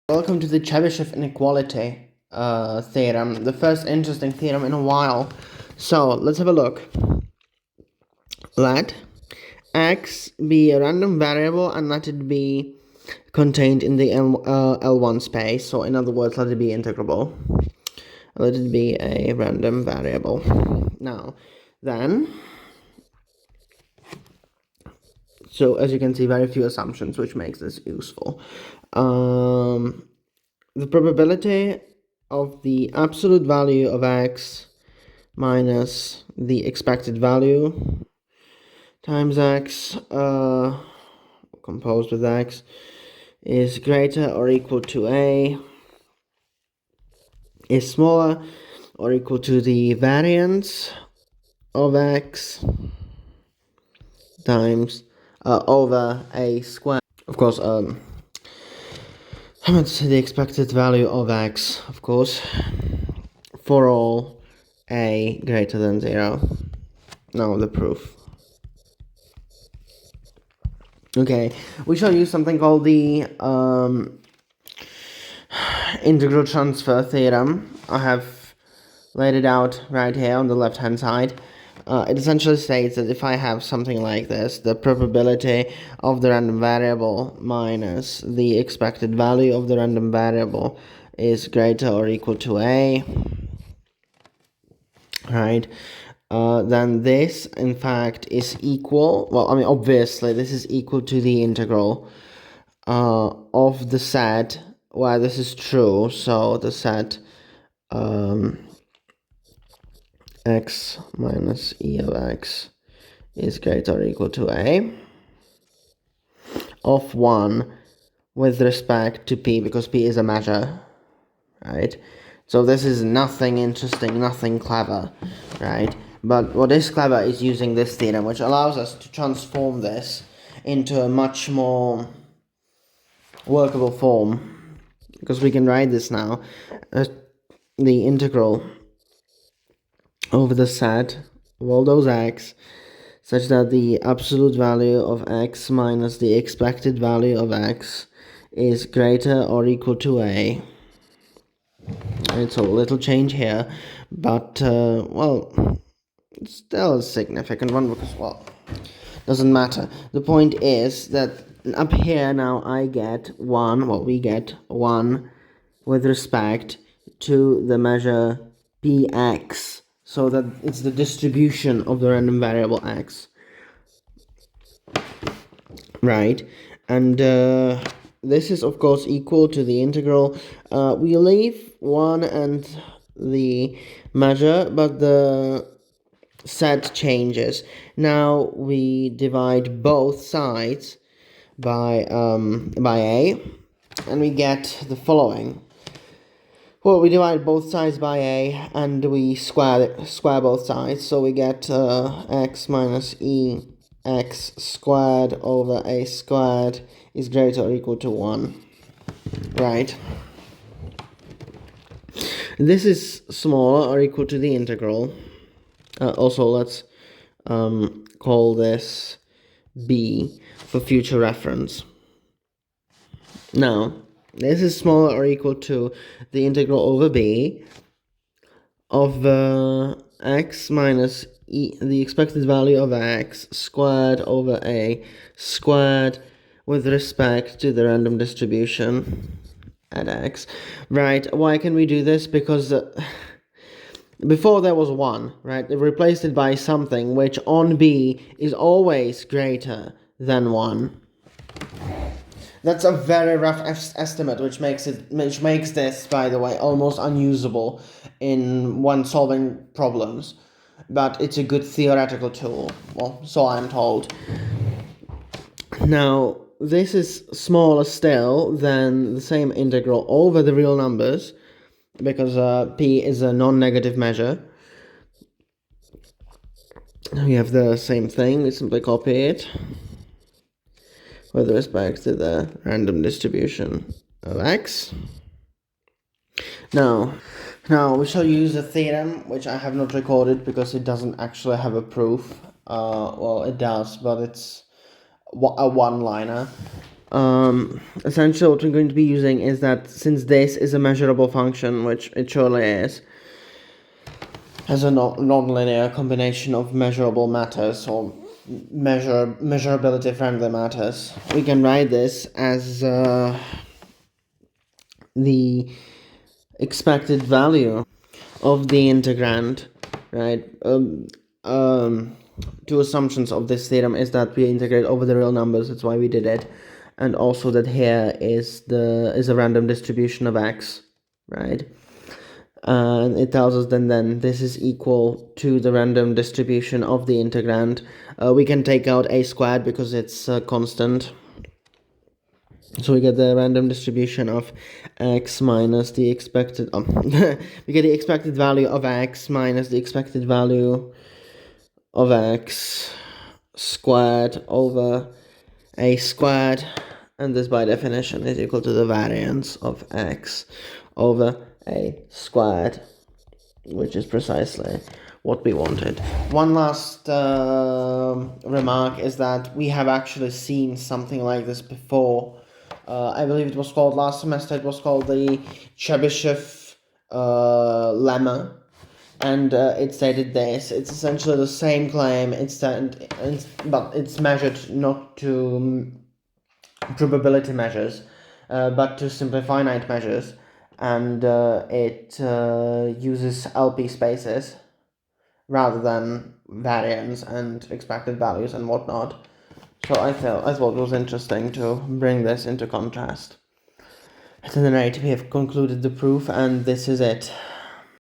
Welcome to the Chebyshev Inequality theorem, the first interesting theorem in a while. So let's have a look. Let x be a random variable and let it be contained in the L1 space. So in other words, let it be integrable. Let it be a random variable. Now, then, so as you can see, very few assumptions, which makes this useful. The probability of the absolute value of x minus the expected value times x composed with x is greater or equal to a is smaller or equal to the variance of x times over a square. Of course, it's the expected value of x, of course, for all a greater than 0. Now the proof. Okay, we shall use something called the integral transfer theorem. I have laid it out right here on the left hand side. It essentially states that if I have something like this, the probability of the random variable minus the expected value of the random variable is greater or equal to a, right? Then this, in fact, is equal, well, I mean, obviously, this is equal to the integral of the set where this is true. So the set x minus e of x is greater or equal to a of 1 with respect to p, because p is a measure, right? So this is nothing interesting, nothing clever, right? But what is clever is using this theorem, which allows us to transform this into a much more workable form, because we can write this now as the integral over the set of all those x such that the absolute value of x minus the expected value of x is greater or equal to a. It's a little change here, but well, it's still a significant one because, well, doesn't matter. The point is that up here now I get 1, well, we get 1 with respect to the measure px, so that it's the distribution of the random variable x, right? And this is of course equal to the integral. We leave 1 and the measure, but the set changes. Now we divide both sides by a, and we get the following. Well, we divide both sides by a, and we square both sides, so we get x minus e x squared over a squared is greater or equal to 1, right? This is smaller or equal to the integral. Also, let's call this b for future reference. Now, this is smaller or equal to the integral over b of x minus e, the expected value of x squared over a squared with respect to the random distribution at x. Right, why can we do this? Because before there was 1, right? They replaced it by something which on b is always greater than 1. That's a very rough estimate, which makes this, by the way, almost unusable when solving problems. But it's a good theoretical tool. Well, so I'm told. Now, this is smaller still than the same integral over the real numbers, because p is a non-negative measure. We have the same thing. We simply copy it with respect to the random distribution of x. Now we shall use a theorem which I have not recorded because it doesn't actually have a proof. Well, it does, but it's a one-liner. Essentially what we're going to be using is that since this is a measurable function, which it surely is, as a non-linear combination of measurable matters or measurability friendly matters, we can write this as the expected value of the integrand, right? Two assumptions of this theorem is that we integrate over the real numbers, that's why we did it, and also that here is a random distribution of x, right? And it tells us then this is equal to the random distribution of the integrand. We can take out a squared because it's a constant. So we get the random distribution of x minus the expected, we get the expected value of x minus the expected value of x squared over a squared, and this by definition is equal to the variance of x over a squared, which is precisely what we wanted. One last remark is that we have actually seen something like this before. I believe it was called last semester, it was called the Chebyshev lemma, and it stated this. It's essentially the same claim, but it's measured not to probability measures, but to simply finite measures, and it uses LP spaces rather than variance and expected values and whatnot. So I thought it was interesting to bring this into contrast. At any rate, we have concluded the proof, and this is it.